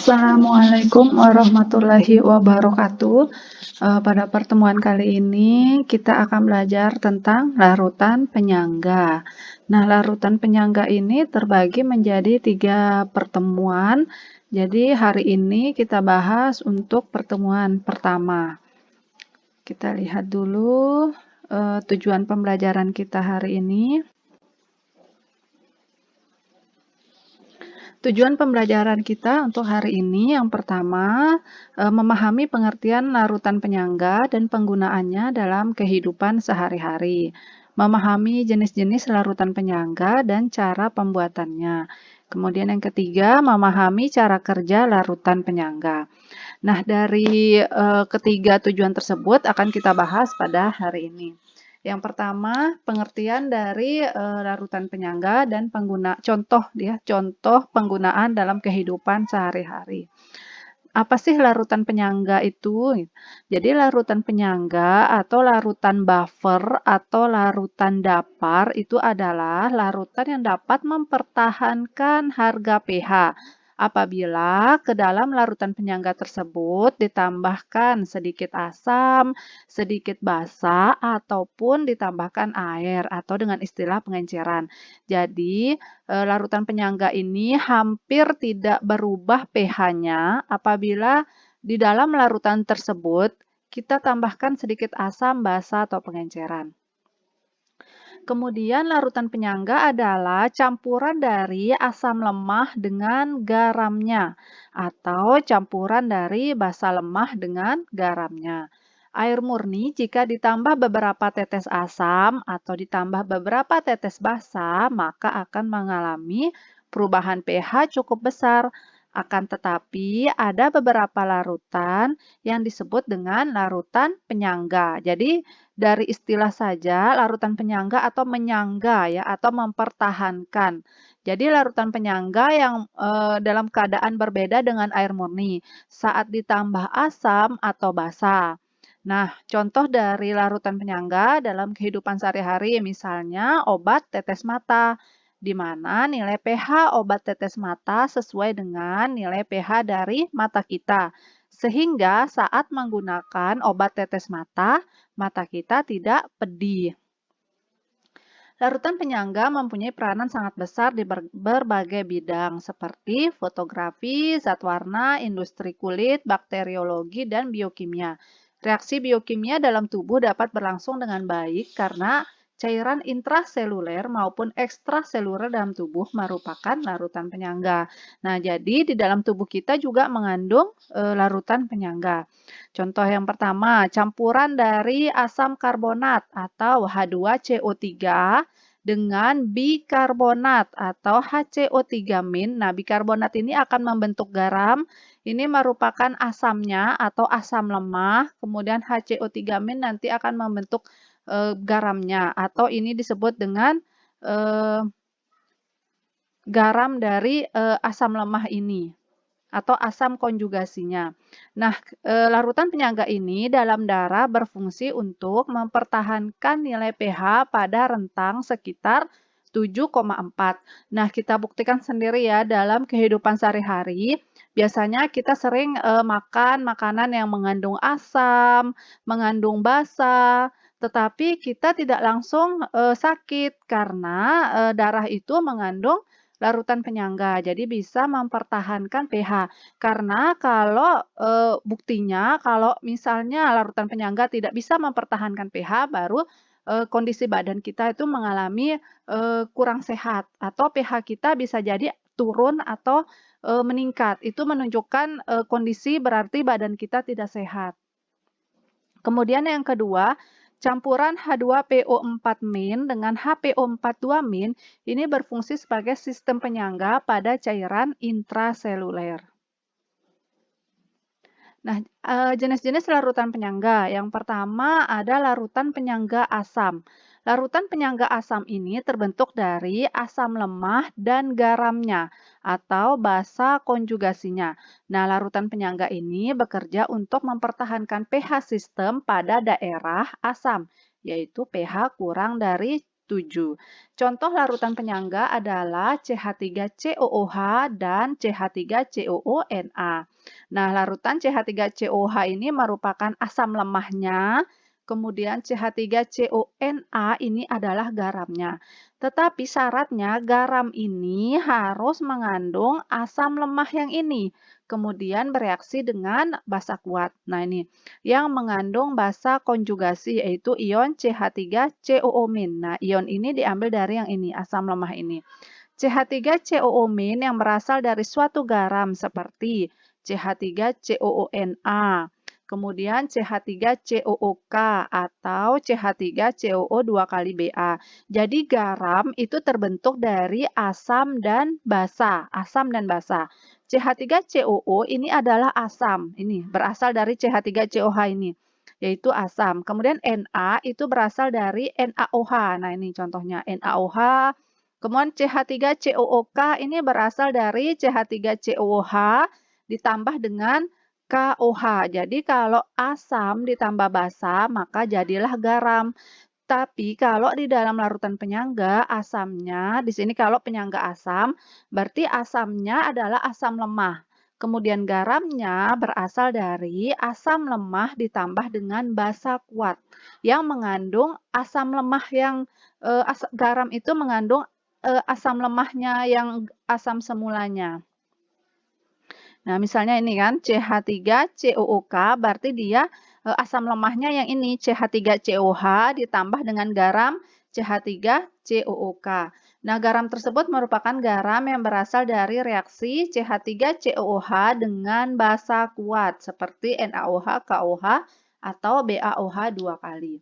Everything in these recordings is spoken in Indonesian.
Assalamualaikum warahmatullahi wabarakatuh. Pada pertemuan kali ini kita akan belajar tentang larutan penyangga. Nah, larutan penyangga ini terbagi menjadi 3 pertemuan. Jadi hari ini kita bahas untuk pertemuan pertama. Kita lihat dulu tujuan pembelajaran kita hari ini. Tujuan pembelajaran kita untuk hari ini yang pertama, memahami pengertian larutan penyangga dan penggunaannya dalam kehidupan sehari-hari. Memahami jenis-jenis larutan penyangga dan cara pembuatannya. Kemudian yang ketiga, memahami cara kerja larutan penyangga. Nah, dari ketiga tujuan tersebut akan kita bahas pada hari ini. Yang pertama, pengertian dari larutan penyangga dan contoh penggunaan dalam kehidupan sehari-hari. Apa sih larutan penyangga itu? Jadi larutan penyangga atau larutan buffer atau larutan dapar itu adalah larutan yang dapat mempertahankan harga pH apabila ke dalam larutan penyangga tersebut ditambahkan sedikit asam, sedikit basa, ataupun ditambahkan air atau dengan istilah pengenceran. Jadi, larutan penyangga ini hampir tidak berubah pH-nya apabila di dalam larutan tersebut kita tambahkan sedikit asam, basa, atau pengenceran. Kemudian larutan penyangga adalah campuran dari asam lemah dengan garamnya atau campuran dari basa lemah dengan garamnya. Air murni jika ditambah beberapa tetes asam atau ditambah beberapa tetes basa, maka akan mengalami perubahan pH cukup besar. Akan tetapi ada beberapa larutan yang disebut dengan larutan penyangga. Jadi dari istilah saja larutan penyangga atau menyangga ya atau mempertahankan. Jadi larutan penyangga yang dalam keadaan berbeda dengan air murni saat ditambah asam atau basa. Nah, contoh dari larutan penyangga dalam kehidupan sehari-hari misalnya obat tetes mata, di mana nilai pH obat tetes mata sesuai dengan nilai pH dari mata kita. Sehingga saat menggunakan obat tetes mata, mata kita tidak pedih. Larutan penyangga mempunyai peranan sangat besar di berbagai bidang seperti fotografi, zat warna, industri kulit, bakteriologi, dan biokimia. Reaksi biokimia dalam tubuh dapat berlangsung dengan baik karena cairan intraseluler maupun ekstraseluler dalam tubuh merupakan larutan penyangga. Nah, jadi di dalam tubuh kita juga mengandung larutan penyangga. Contoh yang pertama, campuran dari asam karbonat atau H2CO3 dengan bikarbonat atau HCO3-. Nah, bikarbonat ini akan membentuk garam. Ini merupakan asamnya atau asam lemah. Kemudian HCO3- nanti akan membentuk garamnya atau ini disebut dengan garam dari asam lemah ini atau asam konjugasinya. Nah, larutan penyangga ini dalam darah berfungsi untuk mempertahankan nilai pH pada rentang sekitar 7,4. Nah, kita buktikan sendiri ya dalam kehidupan sehari-hari. Biasanya kita sering makan makanan yang mengandung asam, mengandung basa, tetapi kita tidak langsung sakit karena darah itu mengandung larutan penyangga. Jadi bisa mempertahankan pH. Karena kalau buktinya kalau misalnya larutan penyangga tidak bisa mempertahankan pH, baru kondisi badan kita itu mengalami kurang sehat atau pH kita bisa jadi turun atau meningkat. Itu menunjukkan kondisi berarti badan kita tidak sehat. Kemudian yang kedua, campuran H2PO4- dengan HPO42- ini berfungsi sebagai sistem penyangga pada cairan intraseluler. Nah, jenis-jenis larutan penyangga. Yang pertama ada larutan penyangga asam. Larutan penyangga asam ini terbentuk dari asam lemah dan garamnya atau basa konjugasinya. Nah, larutan penyangga ini bekerja untuk mempertahankan pH sistem pada daerah asam, yaitu pH kurang dari 7. Contoh larutan penyangga adalah CH3COOH dan CH3COONA. Nah, larutan CH3COOH ini merupakan asam lemahnya, kemudian CH3CONA ini adalah garamnya. Tetapi syaratnya garam ini harus mengandung asam lemah yang ini, kemudian bereaksi dengan basa kuat. Nah, ini yang mengandung basa konjugasi yaitu ion CH3COO-. Nah, ion ini diambil dari yang ini, asam lemah ini. CH3COO- yang berasal dari suatu garam seperti CH3COONA, kemudian CH3COOK atau CH3COO 2 kali Ba. Jadi garam itu terbentuk dari asam dan basa, CH3COO ini adalah asam, ini berasal dari CH3COH ini, yaitu asam. Kemudian Na itu berasal dari NaOH. Nah, ini contohnya NaOH. Kemudian CH3COOK ini berasal dari CH3COOH ditambah dengan KOH. Jadi kalau asam ditambah basa maka jadilah garam. Tapi kalau di dalam larutan penyangga asamnya, di sini kalau penyangga asam, berarti asamnya adalah asam lemah. Kemudian garamnya berasal dari asam lemah ditambah dengan basa kuat yang mengandung asam lemah yang garam itu mengandung asam lemahnya yang asam semulanya. Nah, misalnya ini kan CH3COOK berarti dia asam lemahnya yang ini CH3COH ditambah dengan garam CH3COOK. Nah, garam tersebut merupakan garam yang berasal dari reaksi CH3COOH dengan basa kuat seperti NaOH, KOH, atau BaOH 2 kali.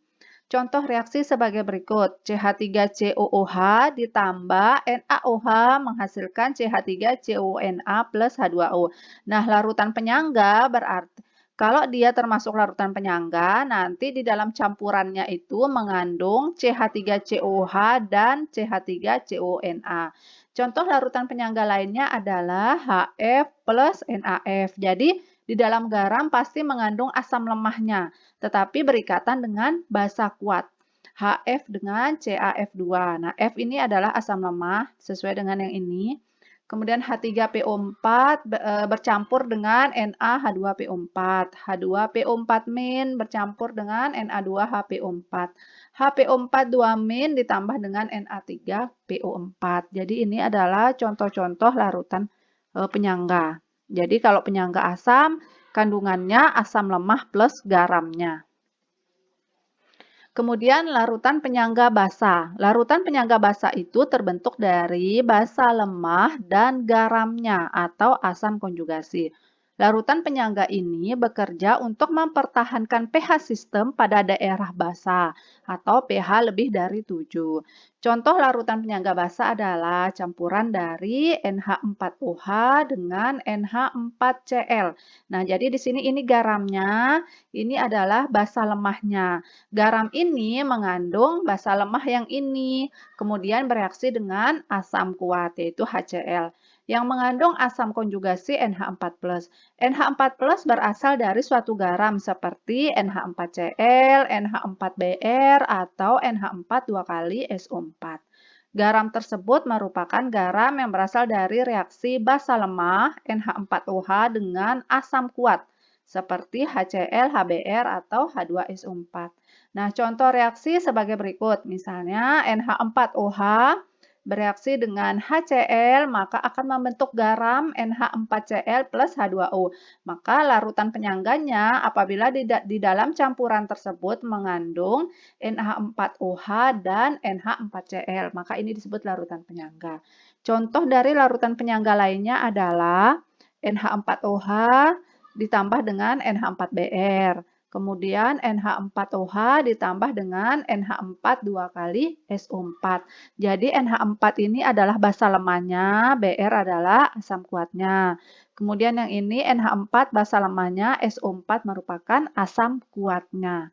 Contoh reaksi sebagai berikut. CH3COOH ditambah NaOH menghasilkan CH3CONA plus H2O. Nah, larutan penyangga berarti kalau dia termasuk larutan penyangga, nanti di dalam campurannya itu mengandung CH3COOH dan CH3CONA. Contoh larutan penyangga lainnya adalah HF plus NaF. Jadi, di dalam garam pasti mengandung asam lemahnya, tetapi berikatan dengan basa kuat. HF dengan CaF2. Nah, F ini adalah asam lemah sesuai dengan yang ini. Kemudian H3PO4 bercampur dengan NaH2PO4. H2PO4- bercampur dengan Na2HPO4. HPO4 2- ditambah dengan Na3PO4. Jadi ini adalah contoh-contoh larutan penyangga. Jadi kalau penyangga asam, kandungannya asam lemah plus garamnya. Kemudian larutan penyangga basa. Larutan penyangga basa itu terbentuk dari basa lemah dan garamnya atau asam konjugasi. Larutan penyangga ini bekerja untuk mempertahankan pH sistem pada daerah basa atau pH lebih dari 7. Contoh larutan penyangga basa adalah campuran dari NH4OH dengan NH4Cl. Nah, jadi di sini ini garamnya, ini adalah basa lemahnya. Garam ini mengandung basa lemah yang ini, kemudian bereaksi dengan asam kuat yaitu HCl yang mengandung asam konjugasi NH4+. NH4+ berasal dari suatu garam seperti NH4Cl, NH4Br, atau NH4 2 kali SO4. Garam tersebut merupakan garam yang berasal dari reaksi basa lemah NH4OH dengan asam kuat seperti HCl, HBr, atau H2SO4. Nah, contoh reaksi sebagai berikut. Misalnya NH4OH bereaksi dengan HCl, maka akan membentuk garam NH4Cl plus H2O. Maka larutan penyangganya apabila di dalam campuran tersebut mengandung NH4OH dan NH4Cl, maka ini disebut larutan penyangga. Contoh dari larutan penyangga lainnya adalah NH4OH ditambah dengan NH4Br. Kemudian NH4OH ditambah dengan NH4 2 kali SO4. Jadi NH4 ini adalah basa lemahnya, Br adalah asam kuatnya. Kemudian yang ini NH4 basa lemahnya, SO4 merupakan asam kuatnya.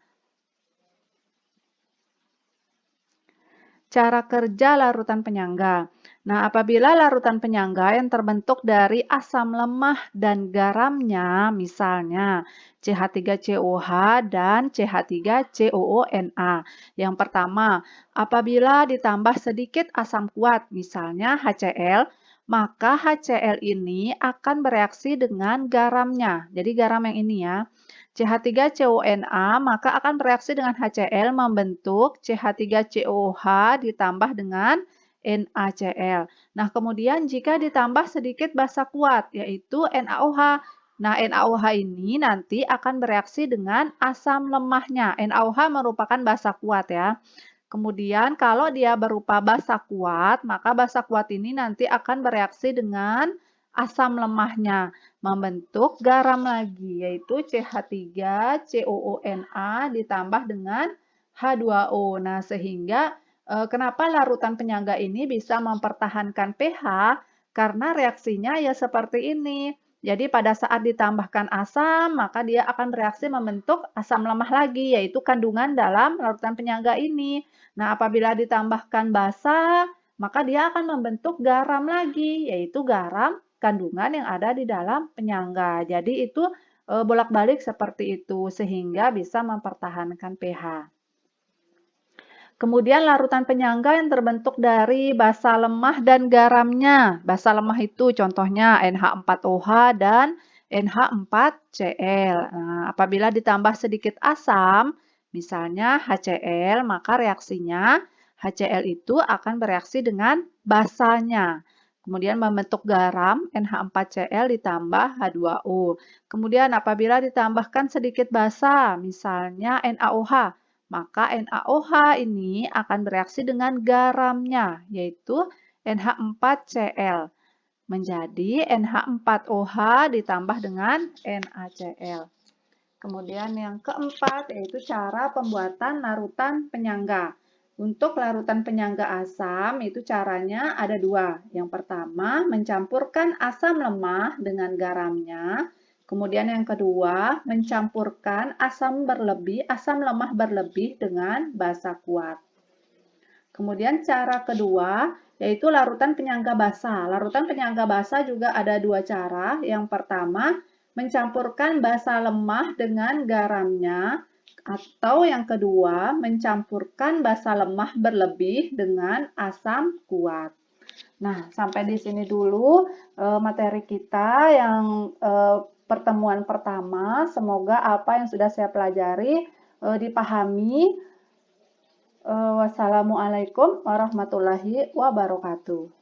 Cara kerja larutan penyangga. Nah, apabila larutan penyangga yang terbentuk dari asam lemah dan garamnya, misalnya CH3COH dan CH3COONA. Yang pertama, apabila ditambah sedikit asam kuat, misalnya HCl, maka HCl ini akan bereaksi dengan garamnya. Jadi garam yang ini ya. CH3CONA maka akan bereaksi dengan HCl membentuk CH3COH ditambah dengan NaCl. Nah, kemudian jika ditambah sedikit basa kuat, yaitu NaOH. Nah, NaOH ini nanti akan bereaksi dengan asam lemahnya. NaOH merupakan basa kuat ya. Kemudian kalau dia berupa basa kuat, maka basa kuat ini nanti akan bereaksi dengan asam lemahnya, membentuk garam lagi, yaitu CH3COONA ditambah dengan H2O. Nah, sehingga kenapa larutan penyangga ini bisa mempertahankan pH? Karena reaksinya ya seperti ini. Jadi pada saat ditambahkan asam, maka dia akan bereaksi membentuk asam lemah lagi, yaitu kandungan dalam larutan penyangga ini. Nah, apabila ditambahkan basa, maka dia akan membentuk garam lagi, yaitu garam kandungan yang ada di dalam penyangga. Jadi itu bolak-balik seperti itu, sehingga bisa mempertahankan pH. Kemudian larutan penyangga yang terbentuk dari basa lemah dan garamnya. Basa lemah itu contohnya NH4OH dan NH4Cl. Nah, apabila ditambah sedikit asam, misalnya HCl, maka reaksinya HCl itu akan bereaksi dengan basanya. Kemudian membentuk garam NH4Cl ditambah H2O. Kemudian apabila ditambahkan sedikit basa, misalnya NaOH, maka NaOH ini akan bereaksi dengan garamnya, yaitu NH4Cl, menjadi NH4OH ditambah dengan NaCl. Kemudian yang keempat yaitu cara pembuatan larutan penyangga. Untuk larutan penyangga asam itu caranya ada dua. Yang pertama mencampurkan asam lemah dengan garamnya. Kemudian yang kedua mencampurkan asam lemah berlebih dengan basa kuat. Kemudian cara kedua yaitu larutan penyangga basa. Larutan penyangga basa juga ada dua cara. Yang pertama mencampurkan basa lemah dengan garamnya, atau yang kedua mencampurkan basa lemah berlebih dengan asam kuat. Nah, sampai di sini dulu materi kita yang pertemuan pertama. Semoga apa yang sudah saya pelajari dipahami. Wassalamualaikum warahmatullahi wabarakatuh.